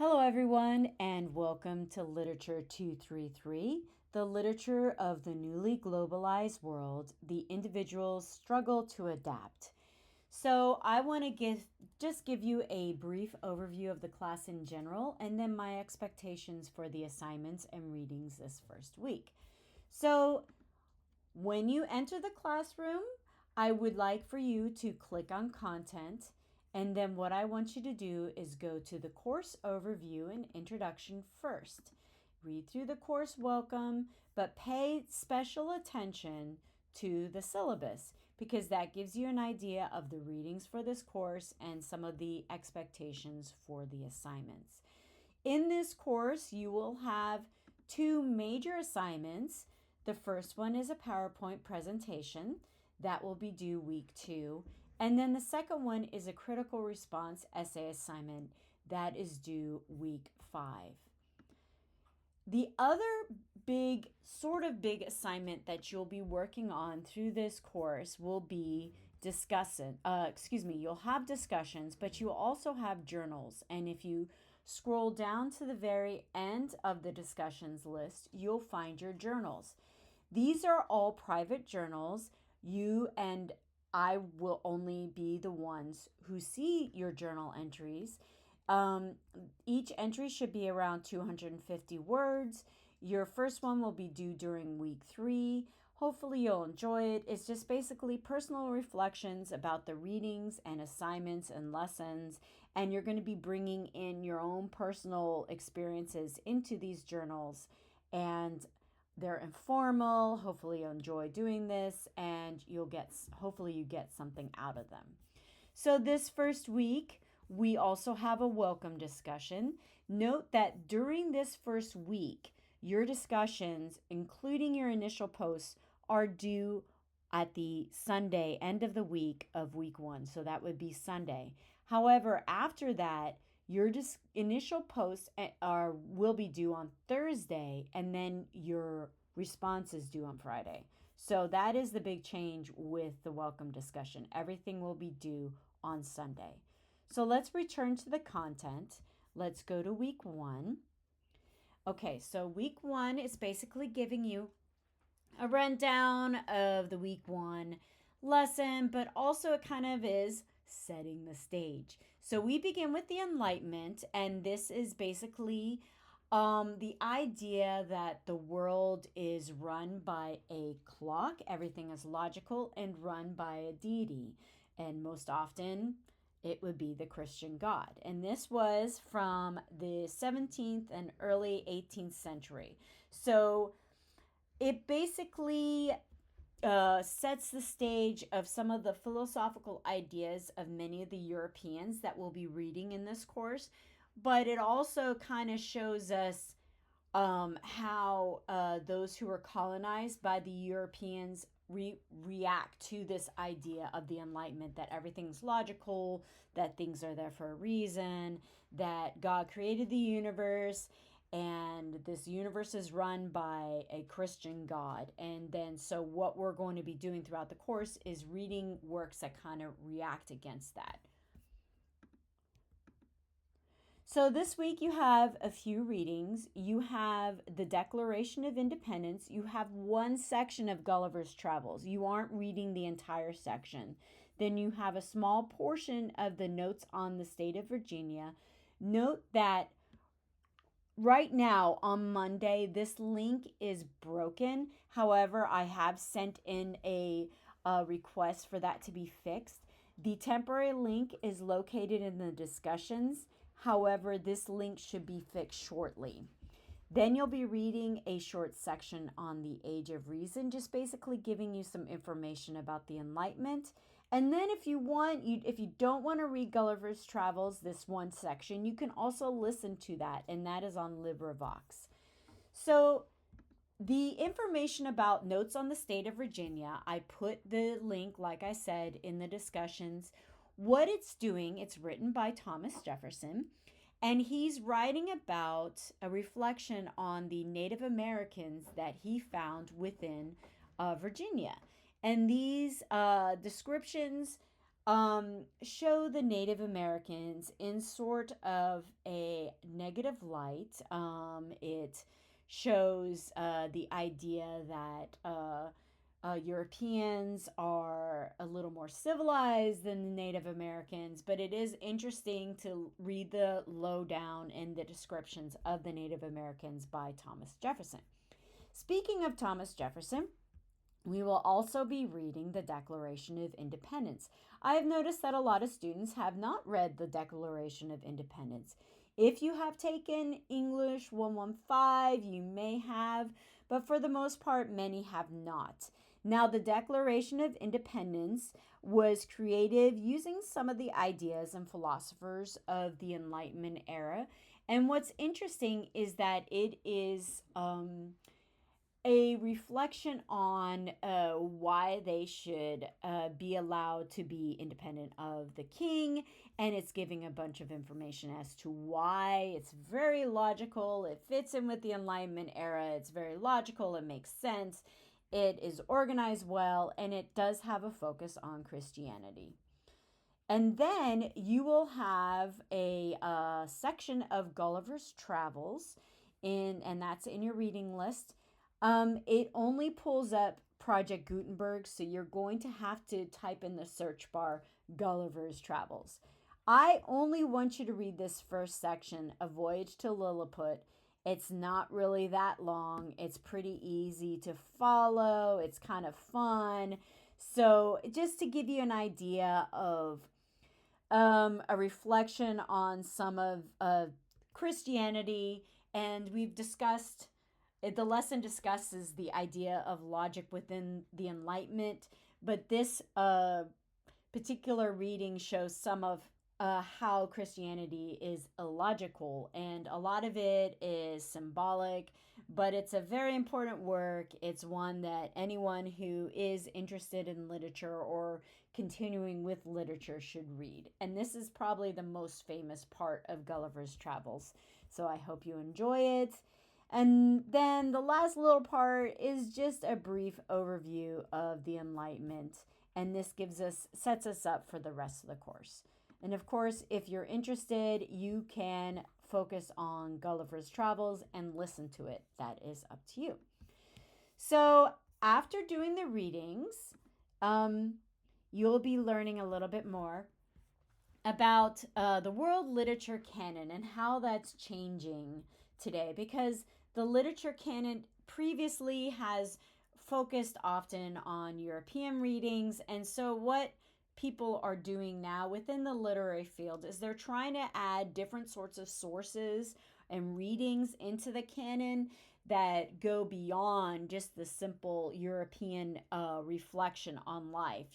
Hello, everyone, and welcome to LITR233, the literature of the newly globalized world, the individual's struggle to adapt. So, I want to give you a brief overview of the class in general, and then my expectations for the assignments and readings this first week. So, when you enter the classroom, I would like for you to click on content. And then what I want you to do is go to the course overview and introduction first. Read through the course welcome, but pay special attention to the syllabus because that gives you an idea of the readings for this course and some of the expectations for the assignments. In this course, you will have two major assignments. The first one is a PowerPoint presentation that will be due week 2. And then the second one is a critical response essay assignment that is due week 5. The other big assignment that you'll be working on through this course will be you'll have discussions, but you also have journals. And if you scroll down to the very end of the discussions list, you'll find your journals. These are all private journals. You and I will only be the ones who see your journal entries. Each entry should be around 250 words. Your first one will be due during week 3. Hopefully you'll enjoy it. It's just basically personal reflections about the readings and assignments and lessons. And you're going to be bringing in your own personal experiences into these journals. And they're informal. Hopefully you'll enjoy doing this and hopefully you get something out of them. So this first week, we also have a welcome discussion. Note that during this first week, your discussions, including your initial posts, are due at the Sunday, end of the week of week 1. So that would be Sunday. However, after that, your initial posts will be due on Thursday, and then your response is due on Friday. So that is the big change with the welcome discussion. Everything will be due on Sunday. So let's return to the content. Let's go to week 1. Okay, so week 1 is basically giving you a rundown of the week 1 lesson, but also it kind of is setting the stage. So we begin with the Enlightenment, and this is basically the idea that the world is run by a clock, everything is logical, and run by a deity. And most often, it would be the Christian God. And this was from the 17th and early 18th century. So it basically sets the stage of some of the philosophical ideas of many of the Europeans that we'll be reading in this course, but it also kind of shows us how those who were colonized by the Europeans react to this idea of the Enlightenment, that everything's logical, that things are there for a reason, that God created the universe, and this universe is run by a Christian God. And then so what we're going to be doing throughout the course is reading works that kind of react against that. So this week you have a few readings. You have the Declaration of Independence. You have one section of Gulliver's Travels. You aren't reading the entire section. Then you have a small portion of the Notes on the State of Virginia. Note that right now on Monday, this link is broken. However, I have sent in a request for that to be fixed. The temporary link is located in the discussions. However, this link should be fixed shortly. Then you'll be reading a short section on the Age of Reason, just basically giving you some information about the Enlightenment. And then if you don't want to read Gulliver's Travels, this one section, you can also listen to that, and that is on LibriVox. So the information about Notes on the State of Virginia, I put the link, like I said, in the discussions. What it's doing, it's written by Thomas Jefferson, and he's writing about a reflection on the Native Americans that he found within Virginia. And these descriptions show the Native Americans in sort of a negative light. It shows the idea that Europeans are a little more civilized than the Native Americans, but it is interesting to read the lowdown and the descriptions of the Native Americans by Thomas Jefferson. Speaking of Thomas Jefferson, we will also be reading the Declaration of Independence. I have noticed that a lot of students have not read the Declaration of Independence. If you have taken English 115, you may have, but for the most part, many have not. Now, the Declaration of Independence was created using some of the ideas and philosophers of the Enlightenment era. And what's interesting is that it is a reflection on why they should be allowed to be independent of the king, and it's giving a bunch of information as to why. It's very logical. It fits in with the Enlightenment era. It's very logical. It makes sense. It is organized well, and it does have a focus on Christianity. And then you will have a section of Gulliver's Travels, and that's in your reading list. It only pulls up Project Gutenberg, so you're going to have to type in the search bar Gulliver's Travels. I only want you to read this first section, A Voyage to Lilliput. It's not really that long. It's pretty easy to follow. It's kind of fun. So just to give you an idea of a reflection on some of Christianity, and we've discussed the lesson discusses the idea of logic within the Enlightenment, but this particular reading shows some of how Christianity is illogical, and a lot of it is symbolic, but it's a very important work. It's one that anyone who is interested in literature or continuing with literature should read. And this is probably the most famous part of Gulliver's Travels. So I hope you enjoy it. And then the last little part is just a brief overview of the Enlightenment, and this sets us up for the rest of the course. And of course, if you're interested, you can focus on Gulliver's Travels and listen to it. That is up to you. So after doing the readings, you'll be learning a little bit more about the world literature canon and how that's changing today, because the literature canon previously has focused often on European readings, and so what people are doing now within the literary field is they're trying to add different sorts of sources and readings into the canon that go beyond just the simple European reflection on life.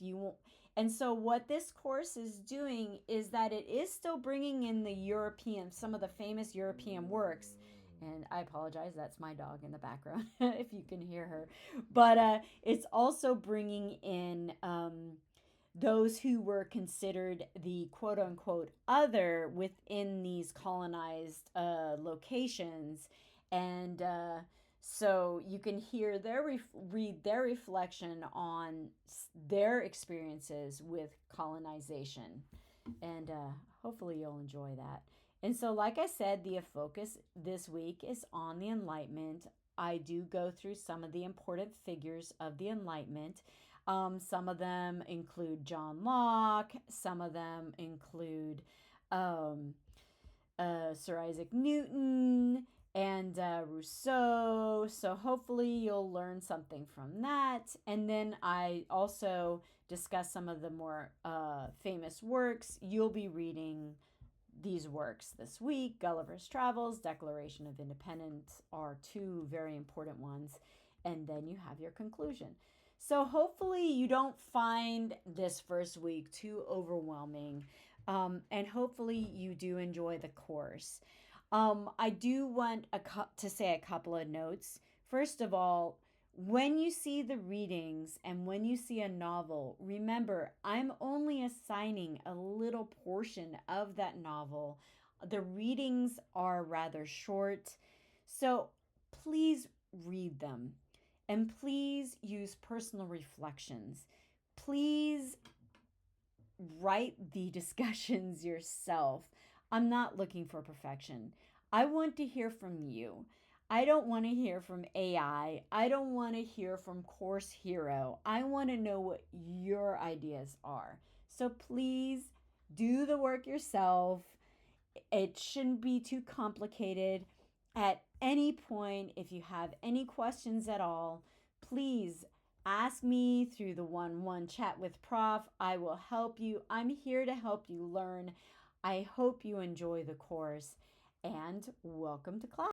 And so what this course is doing is that it is still bringing in some of the famous European works. And I apologize, that's my dog in the background, if you can hear her. But it's also bringing in those who were considered the quote unquote other within these colonized locations. And so you can hear read their reflection on their experiences with colonization. And hopefully you'll enjoy that. And so, like I said, the focus this week is on the Enlightenment. I do go through some of the important figures of the Enlightenment. Some of them include John Locke. Some of them include Sir Isaac Newton and Rousseau. So hopefully you'll learn something from that. And then I also discuss some of the more famous works. You'll be reading these works this week. Gulliver's Travels, Declaration of Independence are two very important ones. And then you have your conclusion. So hopefully you don't find this first week too overwhelming. And hopefully you do enjoy the course. I do want to say a couple of notes. First of all, when you see the readings and when you see a novel, remember, I'm only assigning a little portion of that novel. The readings are rather short, so please read them. And please use personal reflections. Please write the discussions yourself. I'm not looking for perfection. I want to hear from you. I don't want to hear from AI. I don't want to hear from Course Hero. I want to know what your ideas are. So please do the work yourself. It shouldn't be too complicated. At any point, if you have any questions at all, please ask me through the 1-1 chat with Prof. I will help you. I'm here to help you learn. I hope you enjoy the course and welcome to class.